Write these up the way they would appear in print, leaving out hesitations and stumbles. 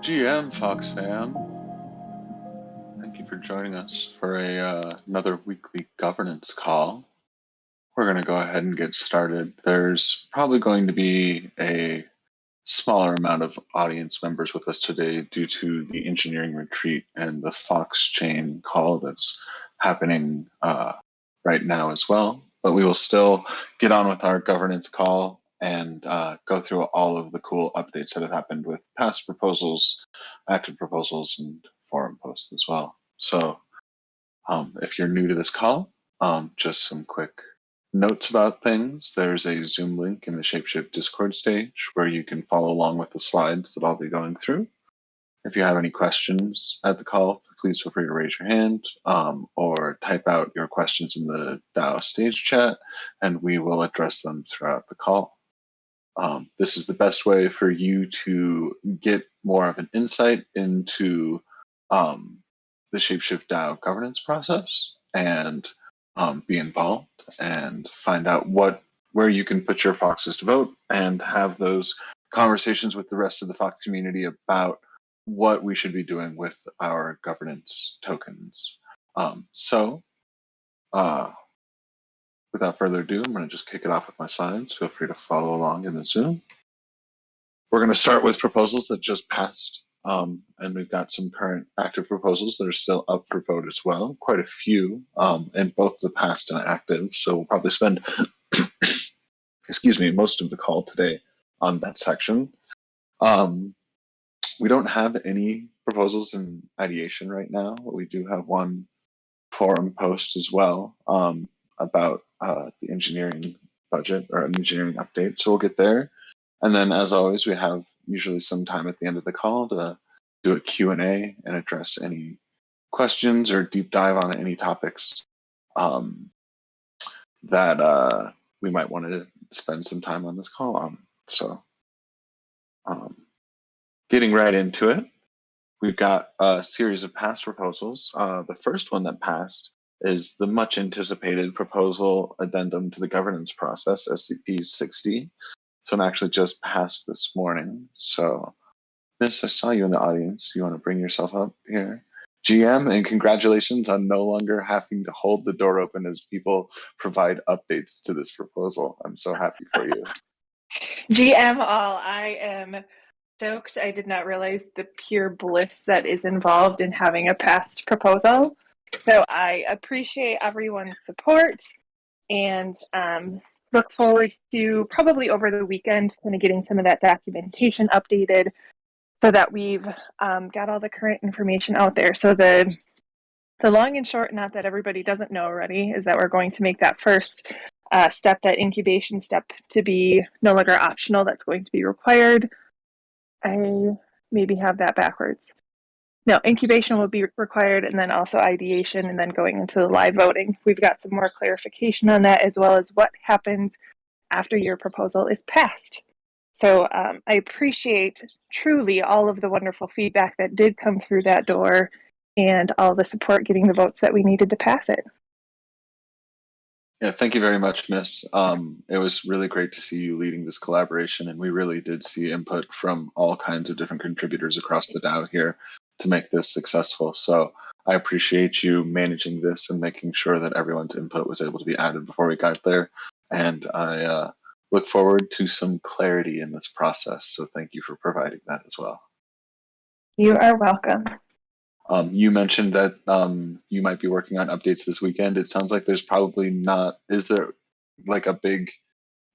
GM Fox fam, thank you for joining us for another weekly governance call. We're going to go ahead and get started. There's probably going to be a smaller amount of audience members with us today due to the engineering retreat and the Foxchain call that's happening right now as well. But we will still get on with our governance call and go through all of the cool updates that have happened with past proposals, active proposals, and forum posts as well. So if you're new to this call, just some quick notes about things. There's a Zoom link in the ShapeShift Discord stage where you can follow along with the slides that I'll be going through. If you have any questions at the call, please feel free to raise your hand or type out your questions in the DAO stage chat, and we will address them throughout the call. This is the best way for you to get more of an insight into the ShapeShift DAO governance process and be involved and find out where you can put your foxes to vote and have those conversations with the rest of the Fox community about what we should be doing with our governance tokens. Without further ado, I'm going to just kick it off with my slides. Feel free to follow along in the Zoom. We're going to start with proposals that just passed. And we've got some current active proposals that are still up for vote as well. Quite a few in both the past and active. So we'll probably spend, most of the call today on that section. We don't have any proposals in ideation right now. We do have one forum post as well about the engineering budget or an engineering update. So we'll get there. And then as always, we have usually some time at the end of the call to do a Q&A and address any questions or deep dive on any topics that we might want to spend some time on this call on. So getting right into it, we've got a series of past proposals. The first one that passed is the much anticipated proposal addendum to the governance process, SCP-60. So it actually just passed this morning. So, Miss, I saw you in the audience. You want to bring yourself up here? GM, and congratulations on no longer having to hold the door open as people provide updates to this proposal. I'm so happy for you. GM all, I am stoked. I did not realize the pure bliss that is involved in having a past proposal. So I appreciate everyone's support and look forward to probably over the weekend kind of getting some of that documentation updated so that we've got all the current information out there. So the long and short, not that everybody doesn't know already, is that we're going to make that first step, that incubation step, to be no longer optional. That's going to be required. I maybe have that backwards. No, incubation will be required, and then also ideation, and then going into the live voting. We've got some more clarification on that, as well as what happens after your proposal is passed. So I appreciate truly all of the wonderful feedback that did come through that door and all the support getting the votes that we needed to pass it. Yeah, thank you very much, Miss. It was really great to see you leading this collaboration, and we really did see input from all kinds of different contributors across the DAO here to make this successful. So I appreciate you managing this and making sure that everyone's input was able to be added before we got there. And I look forward to some clarity in this process. So thank you for providing that as well. You are welcome. You mentioned that you might be working on updates this weekend. It sounds like there's probably not, is there like a big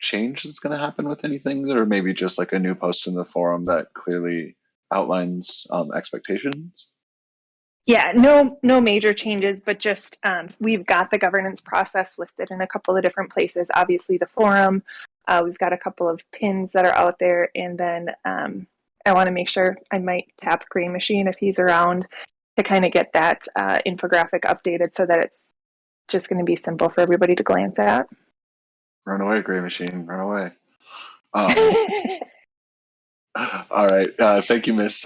change that's going to happen with anything, or maybe just like a new post in the forum that clearly outlines expectations? Yeah, no major changes, but just we've got the governance process listed in a couple of different places. Obviously, the forum. We've got a couple of pins that are out there, and then I want to make sure I might tap Gray Machine if he's around to kind of get that infographic updated so that it's just going to be simple for everybody to glance at. Run away, Gray Machine, run away. All right. Thank you, Miss.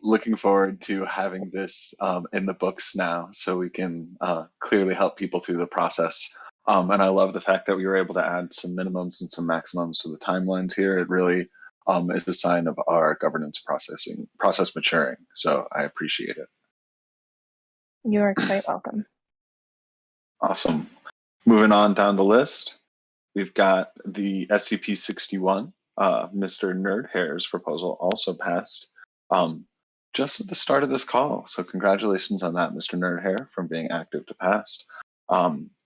Looking forward to having this in the books now so we can clearly help people through the process. And I love the fact that we were able to add some minimums and some maximums to the timelines here. It really is a sign of our governance process maturing. So I appreciate it. You are quite welcome. Awesome. Moving on down the list, we've got the SCP-61. Mr. Nerdhair's proposal also passed just at the start of this call. So congratulations on that, Mr. Nerdhair, from being active to passed.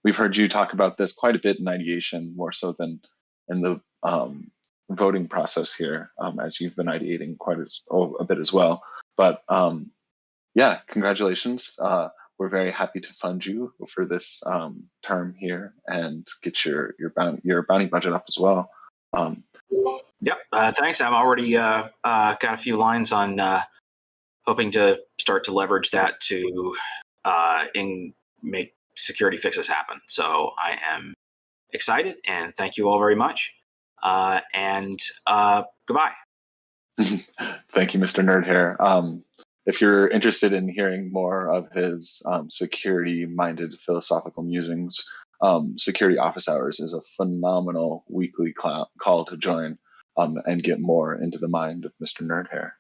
We've heard you talk about this quite a bit in ideation, more so than in the voting process here, as you've been ideating quite a bit as well. But yeah, congratulations. We're very happy to fund you for this term here and get your bounty budget up as well. Yep. Thanks. I'm already got a few lines on hoping to start to leverage that to make security fixes happen. So I am excited, and thank you all very much. And goodbye. Thank you, Mr. Nerdhair. If you're interested in hearing more of his security-minded philosophical musings, Security Office Hours is a phenomenal weekly call to join and get more into the mind of Mr. Nerdhair.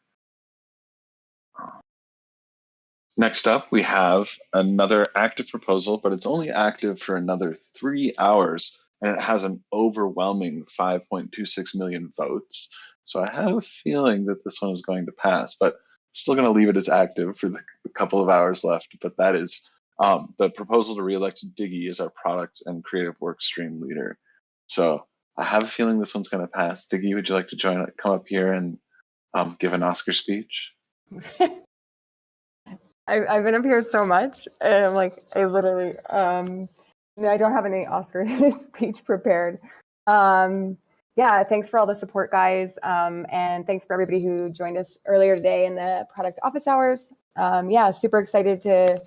Next up, we have another active proposal, but it's only active for another 3 hours, and it has an overwhelming 5.26 million votes. So I have a feeling that this one is going to pass, but I'm still going to leave it as active for the couple of hours left. But that is the proposal to re-elect Diggy as our product and creative workstream leader. So I have a feeling this one's going to pass. Diggy, would you like to come up here and give an Oscar speech? I've been up here so much, and I'm like, I literally, I don't have any Oscar speech prepared. Yeah, thanks for all the support, guys, and thanks for everybody who joined us earlier today in the product office hours. Yeah, super excited to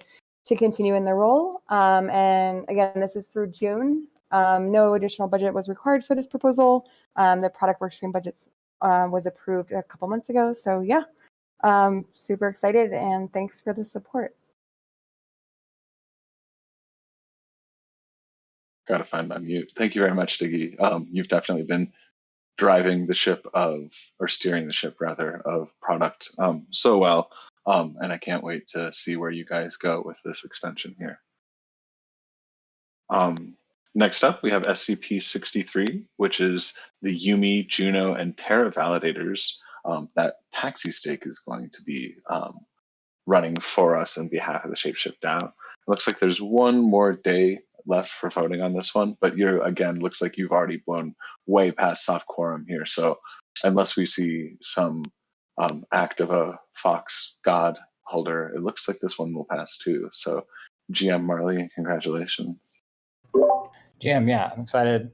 continue in the role. And again, this is through June. No additional budget was required for this proposal. The product workstream budget was approved a couple months ago. So yeah. Super excited, and thanks for the support. Gotta find my mute. Thank you very much, Diggy. You've definitely been driving the ship or steering the ship rather, of product so well. And I can't wait to see where you guys go with this extension here. Next up, we have SCP-63, which is the Umee, Juno, and Terra validators that TaxiStake is going to be running for us on behalf of the ShapeShift DAO. It looks like there's one more day left for voting on this one, but again, looks like you've already blown way past soft quorum here. So unless we see some act of a Fox God holder, it looks like this one will pass too. So GM Marley, congratulations. GM, yeah, I'm excited.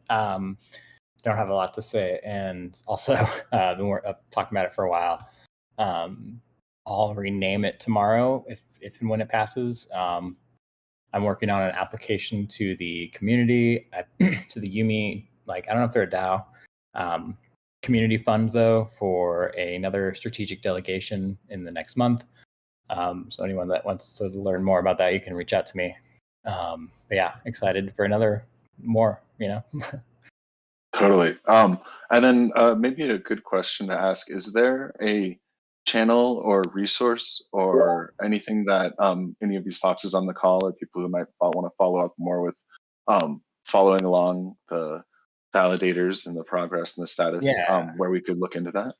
Don't have a lot to say, and also been talking about it for a while. I'll rename it tomorrow if and when it passes. I'm working on an application to the community, to the Umee. Like, I don't know if they're a DAO. Community fund, though, for another strategic delegation in the next month. So anyone that wants to learn more about that, you can reach out to me. But yeah, excited for another more, Totally. And then maybe a good question to ask, is there a channel or resource or anything that any of these foxes on the call or people who might want to follow up more with following along the validators and the progress and the status, where we could look into that?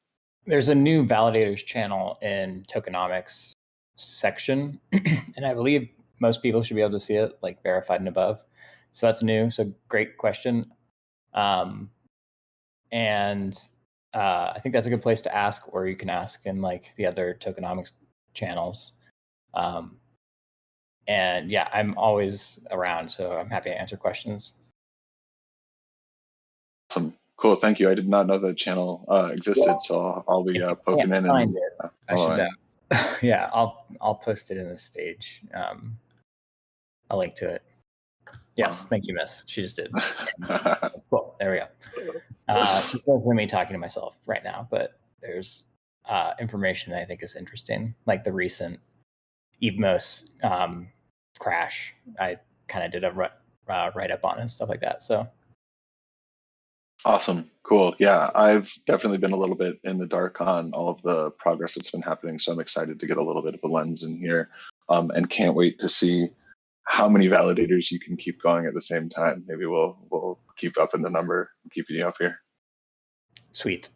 There's a new validators channel in tokenomics section, and I believe most people should be able to see it, like verified and above. So that's new. So great question. And I think that's a good place to ask, or you can ask in like the other tokenomics channels. And yeah, I'm always around, so I'm happy to answer questions. Awesome. Cool. Thank you. I did not know the channel existed, so I'll be If you poking can't in find and it, I should following. yeah, I'll post it in the stage. A link to it. Yes, thank you, Miss. She just did. Cool. There we go. So it wasn't me talking to myself right now, but there's information that I think is interesting, like the recent Evmos crash. I kind of did a write up on it and stuff like that. So Awesome. Cool. Yeah, I've definitely been a little bit in the dark on all of the progress that's been happening. So I'm excited to get a little bit of a lens in here, and can't wait to see how many validators you can keep going at the same time. Maybe we'll keep up in the number, keeping you up here. sweet.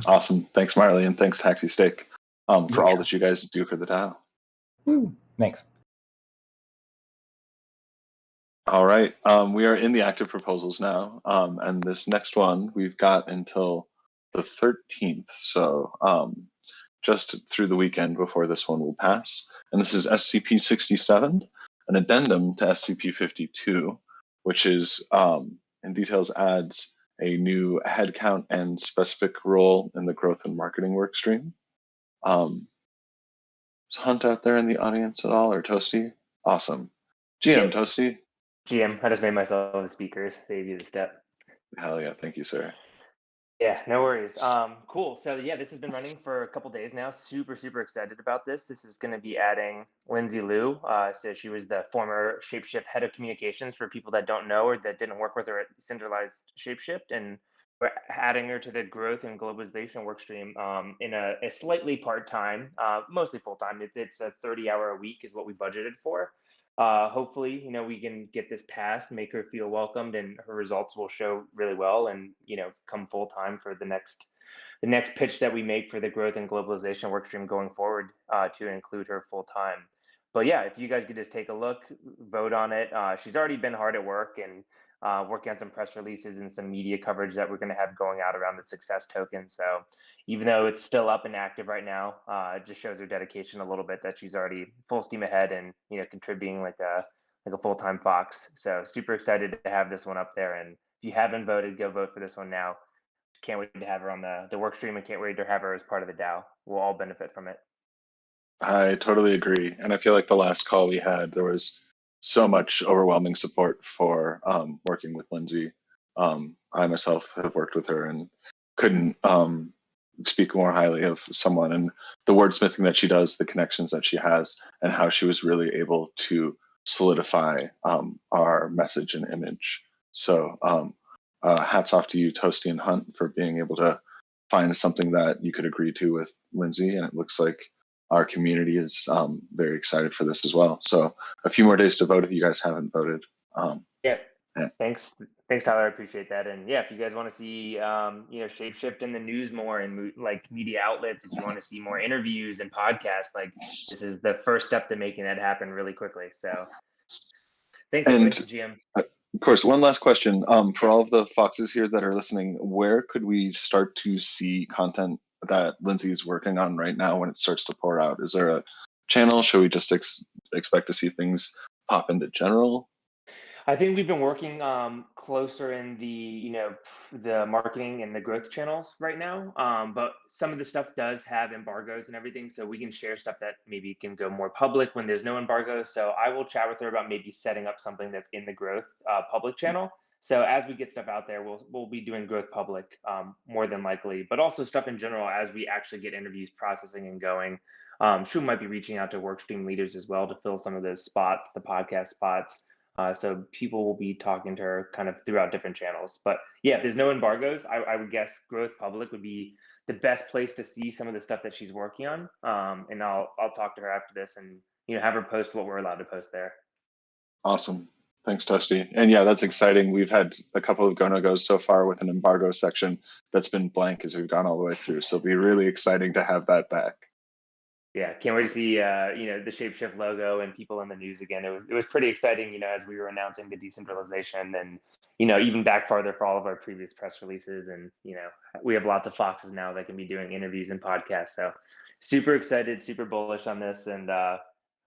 Awesome. Thanks, Marley, and thanks, TaxiStake, for all that you guys do for the DAO. Thanks. All right, we are in the active proposals now, and this next one we've got until the 13th, so just through the weekend before this one will pass. And this is SCP-67, an addendum to SCP-52, which is, in details, adds a new headcount and specific role in the growth and marketing workstream. Is Hunt out there in the audience at all, or Toasty? Awesome. GM, Toasty. GM, I just made myself a speaker, save you the step. Hell yeah, thank you, sir. Yeah, no worries. Cool. So yeah, this has been running for a couple days now. Super excited about this. This is going to be adding Lindsay Liu. So she was the former ShapeShift head of communications for people that don't know or that didn't work with her at centralized ShapeShift, and we're adding her to the growth and globalization workstream in a slightly part-time, mostly full-time. It's a 30-hour a week is what we budgeted for. Hopefully, we can get this passed, make her feel welcomed, and her results will show really well, and come full time for the next pitch that we make for the growth and globalization workstream going forward, to include her full time. But yeah, if you guys could just take a look, vote on it. She's already been hard at work and working on some press releases and some media coverage that we're going to have going out around the success token. So even though it's still up and active right now, it just shows her dedication a little bit that she's already full steam ahead and contributing like a full-time Fox. So super excited to have this one up there. And if you haven't voted, go vote for this one now. Can't wait to have her on the work stream and can't wait to have her as part of the DAO. We'll all benefit from it. I totally agree. And I feel like the last call we had, there was so much overwhelming support for working with Lindsay. I myself have worked with her and couldn't speak more highly of someone, and the wordsmithing that she does, the connections that she has, and how she was really able to solidify our message and image. So hats off to you, Toasty and Hunt, for being able to find something that you could agree to with Lindsay. And it looks like our community is very excited for this as well. So a few more days to vote if you guys haven't voted. Yeah. Yeah. Thanks, Tyler. I appreciate that. And yeah, if you guys want to see, ShapeShift in the news more and like media outlets, if you want to see more interviews and podcasts, like this is the first step to making that happen really quickly. So thanks, GM. Of course, one last question for all of the Foxes here that are listening. Where could we start to see content that Lindsay is working on right now when it starts to pour out? Is there a channel? Should we just expect to see things pop into general? I think we've been working closer in the marketing and the growth channels right now. But some of the stuff does have embargoes and everything, so we can share stuff that maybe can go more public when there's no embargo. So I will chat with her about maybe setting up something that's in the growth public channel. So as we get stuff out there, we'll be doing growth public more than likely, but also stuff in general as we actually get interviews processing and going. She might be reaching out to workstream leaders as well to fill some of those spots, the podcast spots. So people will be talking to her kind of throughout different channels. But yeah, if there's no embargoes, I would guess Growth Public would be the best place to see some of the stuff that she's working on. And I'll talk to her after this and have her post what we're allowed to post there. Awesome. Thanks, Toasty. And yeah, that's exciting. We've had a couple of go-no-goes so far with an embargo section that's been blank as we've gone all the way through. So it'll be really exciting to have that back. Yeah, can't wait to see the ShapeShift logo and people in the news again. It was pretty exciting, as we were announcing the decentralization, and even back farther for all of our previous press releases, and we have lots of Foxes now that can be doing interviews and podcasts. So super excited, super bullish on this, and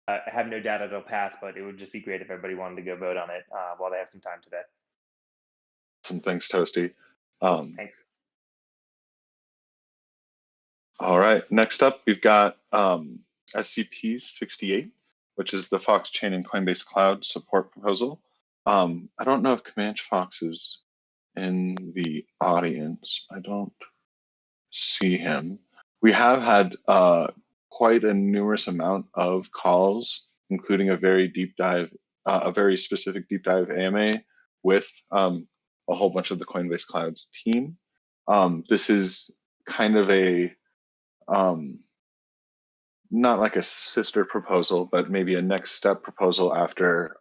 I have no doubt it'll pass, but it would just be great if everybody wanted to go vote on it while they have some time today. Some thanks, Toasty. Thanks. All right, next up, we've got SCP-68, which is the Foxchain and Coinbase Cloud support proposal. I don't know if Comanche Fox is in the audience. I don't see him. We have had quite a numerous amount of calls, including a very deep dive, a very specific deep dive AMA with a whole bunch of the Coinbase Cloud team. This is kind of a not like a sister proposal, but maybe a next step proposal after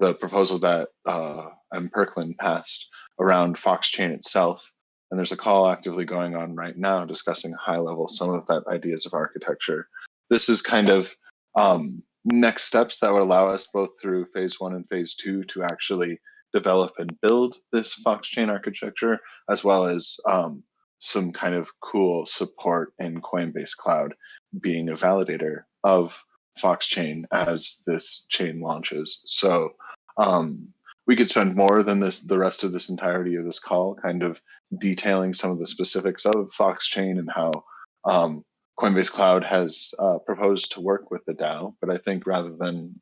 the proposal that M. Perklin passed around Foxchain itself. And there's a call actively going on right now discussing high level some of that ideas of architecture. This is kind of next steps that would allow us both through phase 1 and phase 2 to actually develop and build this Foxchain architecture, as well as some kind of cool support in Coinbase Cloud being a validator of Foxchain as this chain launches. So we could spend more than the rest of this entirety of this call kind of detailing some of the specifics of Foxchain and how Coinbase Cloud has proposed to work with the DAO. But I think rather than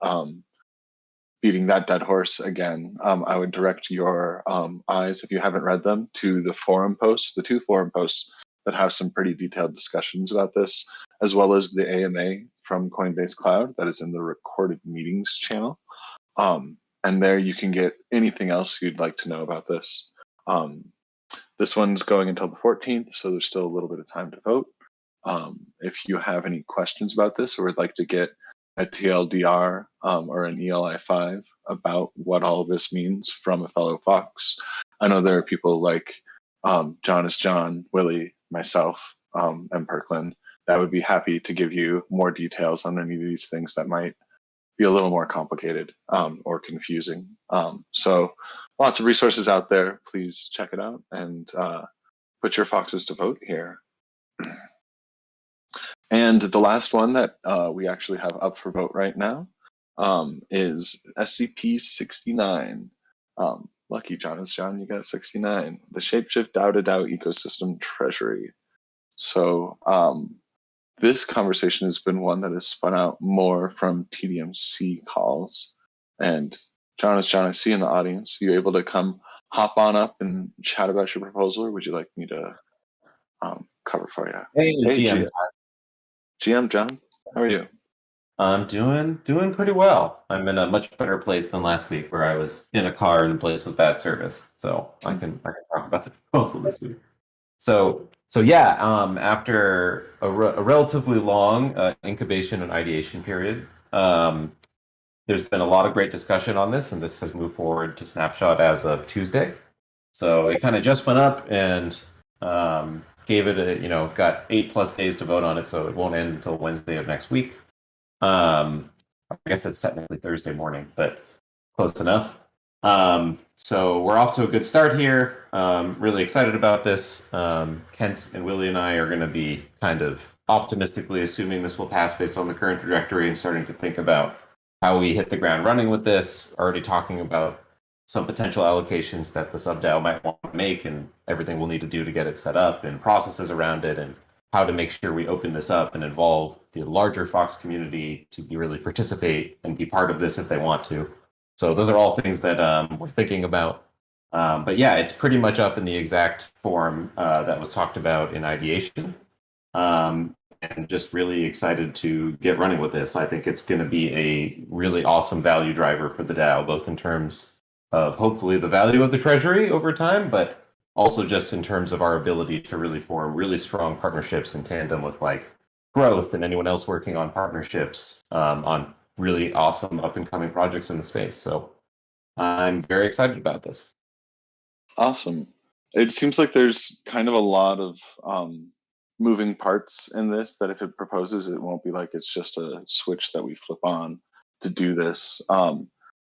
beating that dead horse again, I would direct your eyes, if you haven't read them, to the forum posts, the 2 forum posts that have some pretty detailed discussions about this, as well as the AMA from Coinbase Cloud that is in the recorded meetings channel. And there you can get anything else you'd like to know about this. This one's going until the 14th, so there's still a little bit of time to vote. If you have any questions about this or would like to get a TLDR or an ELI5 about what all this means from a fellow Fox, I know there are people like John is John, Willie, myself, and Perklin that would be happy to give you more details on any of these things that might be a little more complicated or confusing. So lots of resources out there. Please check it out and put your foxes to vote here. And the last one that we actually have up for vote right now is SCP-69. Lucky John is John, you got 69. The ShapeShift DAO to DAO ecosystem treasury. So this conversation has been one that has spun out more from TDMC calls. And John is John, I see in the audience. Are you able to come hop on up and chat about your proposal, or would you like me to cover for you? Hey, GM. GM John, how are you? I'm doing pretty well. I'm in a much better place than last week, where I was in a car in a place with bad service. So I can talk about the proposal this week. So yeah, after a relatively long incubation and ideation period, there's been a lot of great discussion on this, and this has moved forward to snapshot as of Tuesday. So it kind of just went up and gave it a, got 8+ days to vote on it, so it won't end until Wednesday of next week. I guess it's technically Thursday morning, but close enough. So we're off to a good start here. Really excited about this. Kent and Willie and I are going to be kind of optimistically assuming this will pass based on the current trajectory and starting to think about how we hit the ground running with this. Already talking about some potential allocations that the sub-DAO might want to make and everything we'll need to do to get it set up and processes around it and how to make sure we open this up and involve the larger Fox community to really participate and be part of this if they want to. So those are all things that we're thinking about. But yeah, it's pretty much up in the exact form that was talked about in ideation. And just really excited to get running with this. I think it's going to be a really awesome value driver for the DAO, both in terms of hopefully the value of the treasury over time, but also just in terms of our ability to really form really strong partnerships in tandem with like growth and anyone else working on partnerships on really awesome up and coming projects in the space. So I'm very excited about this. Awesome. It seems like there's kind of a lot of moving parts in this, that if it proposes, it won't be like it's just a switch that we flip on to do this.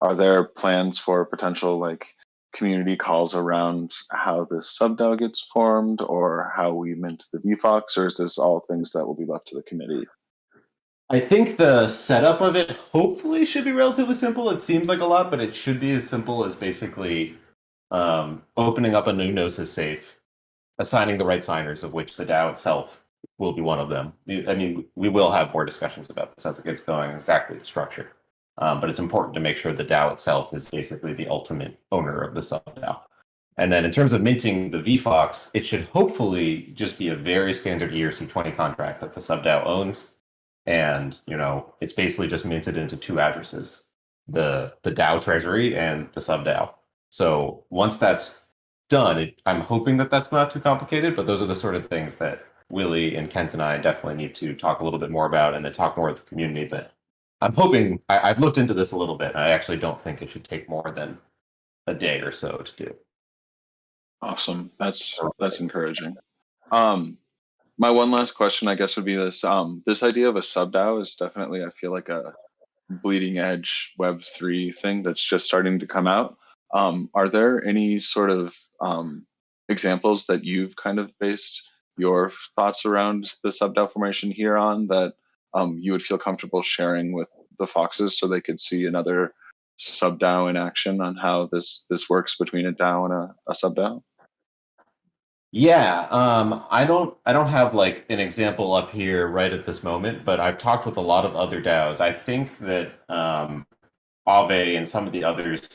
Are there plans for potential like community calls around how this sub-DAO gets formed or how we mint the VFox, or is this all things that will be left to the committee? I think the setup of it hopefully should be relatively simple. It seems like a lot, but it should be as simple as basically opening up a new Gnosis safe, assigning the right signers, of which the DAO itself will be one of them. I mean, we will have more discussions about this as it gets going, exactly the structure. But it's important to make sure the DAO itself is basically the ultimate owner of the sub-DAO. And then in terms of minting the VFox, it should hopefully just be a very standard ERC20 contract that the sub-DAO owns. And, it's basically just minted into two addresses, the DAO treasury and the sub-DAO. So once that's done, I'm hoping that that's not too complicated, but those are the sort of things that Willie and Kent and I definitely need to talk a little bit more about and then talk more with the community. But I'm hoping, I've looked into this a little bit, and I actually don't think it should take more than a day or so to do. Awesome. That's encouraging. My one last question, I guess, would be this. This idea of a sub-DAO is definitely, I feel like, a bleeding edge Web3 thing that's just starting to come out. Are there any sort of examples that you've kind of based your thoughts around the sub-DAO formation here on that you would feel comfortable sharing with the Foxes so they could see another sub-DAO in action on how this works between a DAO and a sub-DAO? Yeah, I don't have like an example up here right at this moment, but I've talked with a lot of other DAOs. I think that Aave and some of the others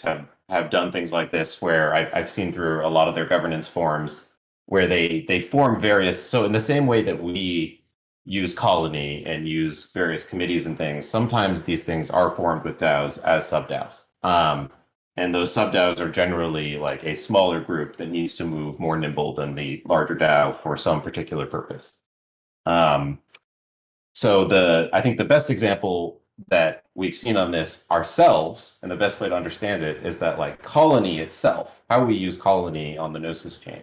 have done things like this where I've seen through a lot of their governance forms where they form various. So in the same way that we use Colony and use various committees and things, sometimes these things are formed with DAOs as sub-DAOs. And those sub-DAOs are generally like a smaller group that needs to move more nimble than the larger DAO for some particular purpose. So I think the best example that we've seen on this ourselves, and the best way to understand it, is that like Colony itself, how we use Colony on the Gnosis chain,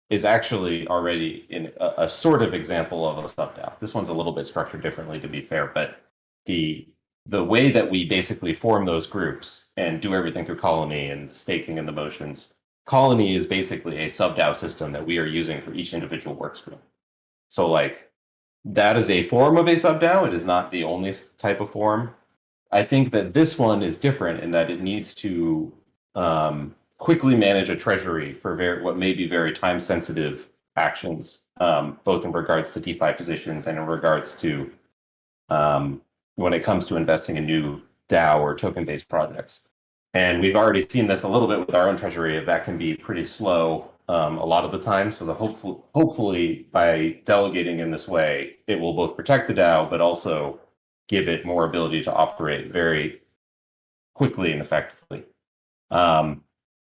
is actually already in a sort of example of a sub-DAO. This one's a little bit structured differently, to be fair, but the way that we basically form those groups and do everything through Colony and the staking and the motions, Colony is basically a sub-DAO system that we are using for each individual workstream. So like that is a form of a sub-DAO. It is not the only type of form. I think that this one is different in that it needs to quickly manage a treasury for what may be very time-sensitive actions, both in regards to DeFi positions and in regards to when it comes to investing in new DAO or token-based projects. And we've already seen this a little bit with our own treasury. That can be pretty slow a lot of the time. So hopefully by delegating in this way, it will both protect the DAO, but also give it more ability to operate very quickly and effectively.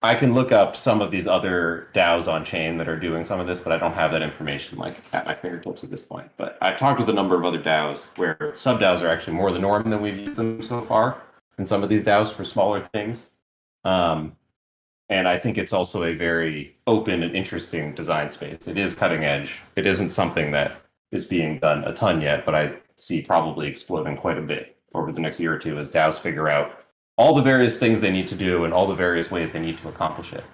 I can look up some of these other DAOs on chain that are doing some of this, but I don't have that information like at my fingertips at this point. But I've talked with a number of other DAOs where sub-DAOs are actually more the norm than we've used them so far in some of these DAOs for smaller things. And I think it's also a very open and interesting design space. It is cutting edge. It isn't something that is being done a ton yet, but I see probably exploding quite a bit over the next year or two as DAOs figure out all the various things they need to do and all the various ways they need to accomplish it.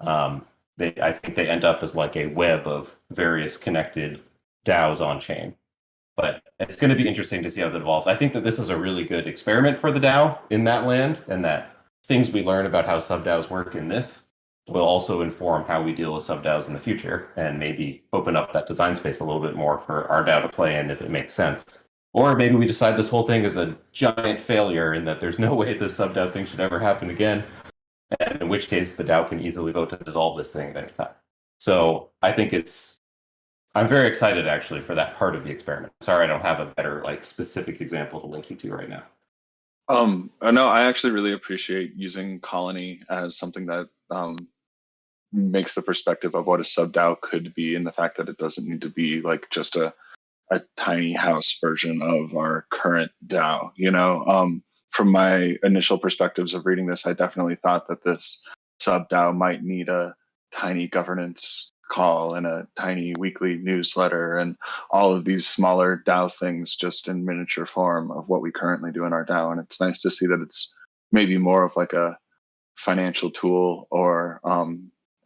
I think they end up as like a web of various connected DAOs on chain. But it's going to be interesting to see how that evolves. I think that this is a really good experiment for the DAO in that land, and that things we learn about how sub-DAOs work in this will also inform how we deal with sub-DAOs in the future and maybe open up that design space a little bit more for our DAO to play in if it makes sense. Or maybe we decide this whole thing is a giant failure and that there's no way this sub-DAO thing should ever happen again, and in which case the DAO can easily vote to dissolve this thing at any time. So I think I'm very excited actually for that part of the experiment. Sorry, I don't have a better like specific example to link you to right now. No, I actually really appreciate using Colony as something that makes the perspective of what a sub-DAO could be, and the fact that it doesn't need to be like just a tiny house version of our current DAO. From my initial perspectives of reading this, I definitely thought that this sub-DAO might need a tiny governance call and a tiny weekly newsletter and all of these smaller DAO things just in miniature form of what we currently do in our DAO. And it's nice to see that it's maybe more of like a financial tool or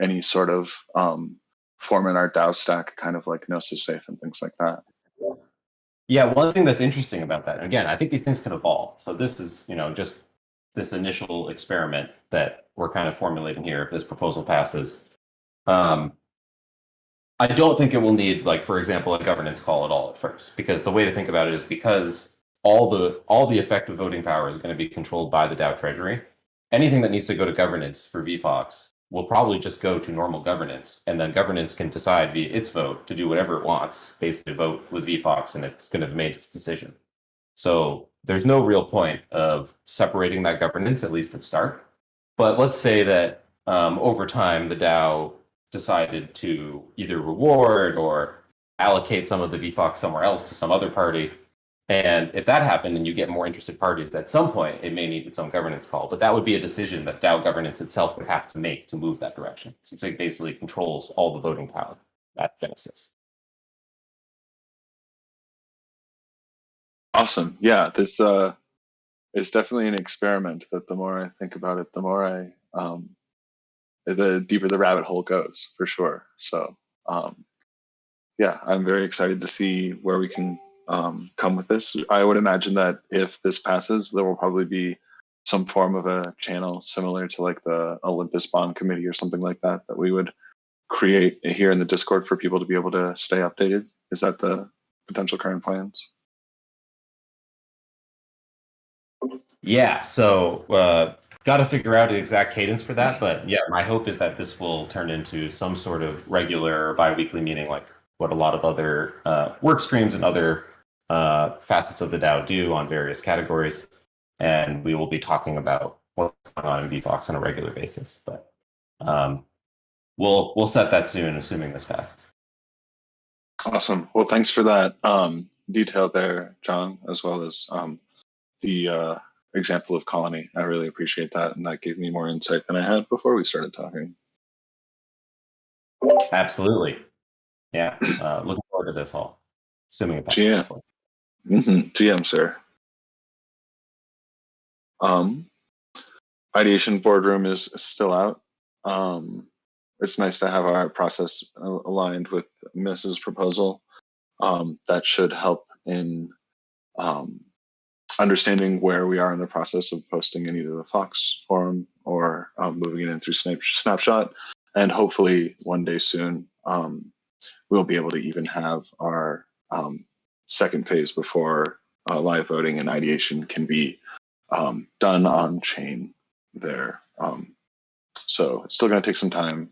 any sort of form in our DAO stack, kind of like Gnosis Safe and things like that. Yeah, one thing that's interesting about that, and again, I think these things can evolve. So this is, just this initial experiment that we're kind of formulating here. If this proposal passes, I don't think it will need, like, for example, a governance call at all at first, because the way to think about it is because all the effective voting power is going to be controlled by the DAO treasury. Anything that needs to go to governance for VFox will probably just go to normal governance, and then governance can decide via its vote to do whatever it wants, basically vote with VFox, and it's going to have made its decision. So there's no real point of separating that governance, at least at start. But let's say that over time, the DAO decided to either reward or allocate some of the VFox somewhere else to some other party. And if that happened and you get more interested parties, at some point it may need its own governance call. But that would be a decision that DAO governance itself would have to make to move that direction. Since it basically controls all the voting power at Genesis. Awesome. Yeah, this is definitely an experiment that the more I think about it, the more the deeper the rabbit hole goes, for sure. So yeah, I'm very excited to see where we can come with this. I would imagine that if this passes, there will probably be some form of a channel similar to like the Olympus Bond Committee or something like that we would create here in the Discord for people to be able to stay updated. Is that the potential current plans? Yeah, so got to figure out the exact cadence for that. But yeah, my hope is that this will turn into some sort of regular bi-weekly meeting, like what a lot of other work streams and other facets of the DAO do on various categories. And we will be talking about what's going on in VFox on a regular basis. But we'll set that soon, assuming this passes. Awesome. Well, thanks for that detail there, John, as well as the example of Colony. I really appreciate that, and that gave me more insight than I had before we started talking. Absolutely. Yeah. Looking forward to this all. Assuming it passes. GM. GM, sir. Ideation boardroom is still out. It's nice to have our process aligned with Mrs. proposal. That should help in understanding where we are in the process of posting in either the Fox forum or moving it in through Snapshot. And hopefully one day soon, we'll be able to even have our second phase before live voting and ideation can be done on chain there. So it's still going to take some time.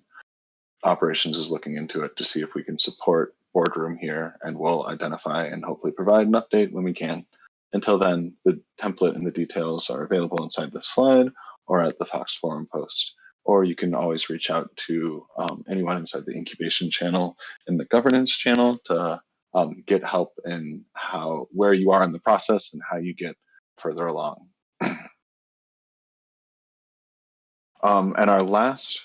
Operations is looking into it to see if we can support boardroom here, and we'll identify and hopefully provide an update when we can. Until then, the template and the details are available inside the slide or at the Fox forum post. Or you can always reach out to anyone inside the incubation channel and the governance channel to get help in where you are in the process and how you get further along. And our last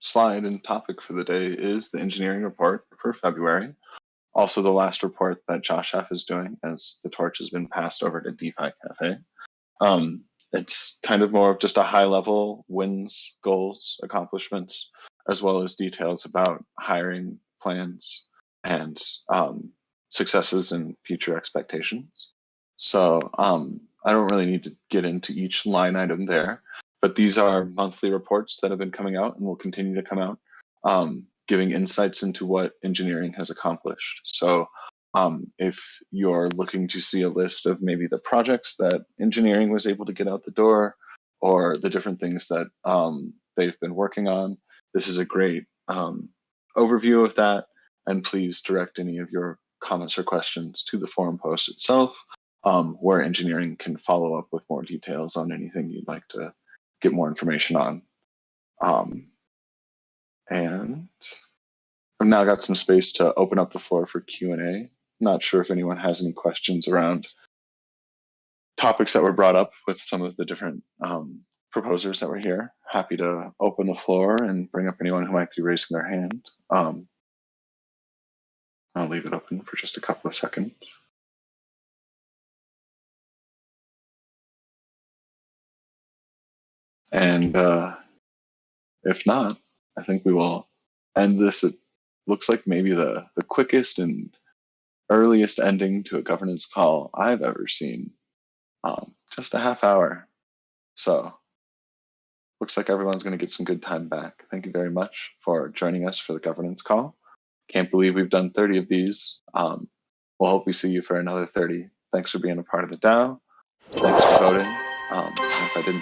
slide and topic for the day is the engineering report for February. Also the last report that Josh F is doing, as the torch has been passed over to DeFi Cafe. It's kind of more of just a high level wins, goals, accomplishments, as well as details about hiring plans and successes and future expectations. So I don't really need to get into each line item there, but these are monthly reports that have been coming out and will continue to come out, giving insights into what engineering has accomplished. So if you're looking to see a list of maybe the projects that engineering was able to get out the door, or the different things that they've been working on, this is a great overview of that. And please direct any of your comments or questions to the forum post itself, where engineering can follow up with more details on anything you'd like to get more information on. And I've now got some space to open up the floor for Q&A. Not sure if anyone has any questions around topics that were brought up with some of the different proposers that were here. Happy to open the floor and bring up anyone who might be raising their hand. I'll leave it open for just a couple of seconds. And if not, I think we will end this. It looks like maybe the quickest and earliest ending to a governance call I've ever seen. Just a half hour. So looks like everyone's going to get some good time back. Thank you very much for joining us for the governance call. Can't believe we've done 30 of these. We'll hope we see you for another 30. Thanks for being a part of the DAO. Thanks for voting. If I didn't